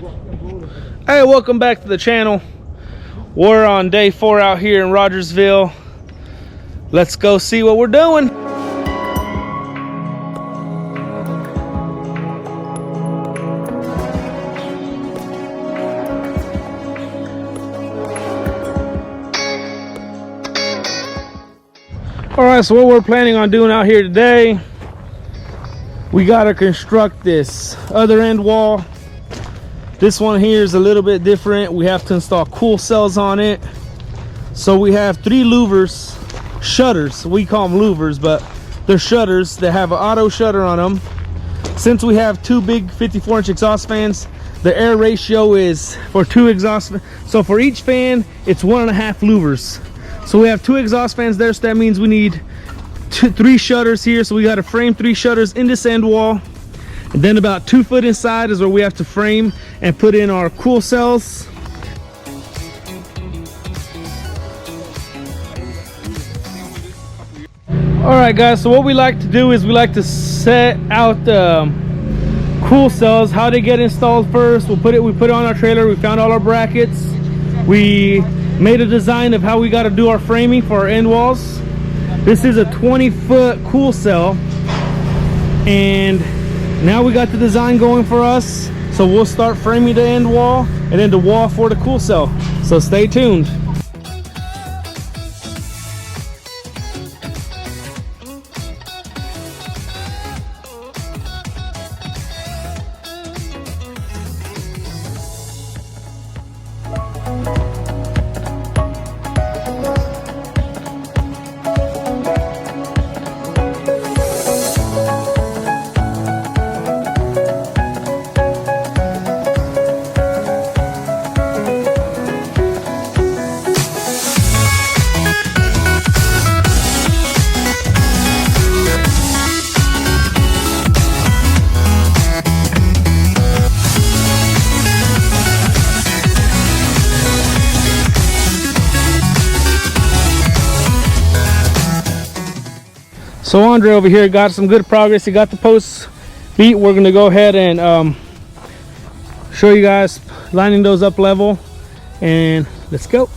Hey, welcome back to the channel. We're on day 4 out here in Rogersville. Let's go see what we're doing. All right, so what we're planning on doing out here today, we got to construct this other end wall. This one here is a little bit different. We have to install cool cells on it. So we have 3 louvers, shutters. We call them louvers, but they're shutters that have an auto shutter on them. Since we have 2 big 54-inch exhaust fans, the air ratio is for 2 exhaust. So for each fan, it's 1.5 louvers. So we have 2 exhaust fans there, so that means we need 3 shutters here. So we got to frame 3 shutters in this end wall. And then about 2 foot inside is where we have to frame and put in our cool cells. All right, guys, so what we like to do is we like to set out the cool cells, how they get installed first. We put it on our trailer. We found all our brackets. We made a design of how we got to do our framing for our end walls. This is a 20-foot cool cell, and now we got the design going for us. So we'll start framing the end wall and then the wall for the cool cell. So stay tuned. So Andre over here got some good progress. He got the posts beat. We're going to go ahead and show you guys lining those up level, and let's go.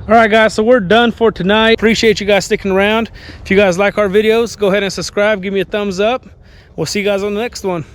All right, guys, so we're done for tonight. Appreciate you guys sticking around. If you guys like our videos, go ahead and subscribe, give me a thumbs up. We'll see you guys on the next one.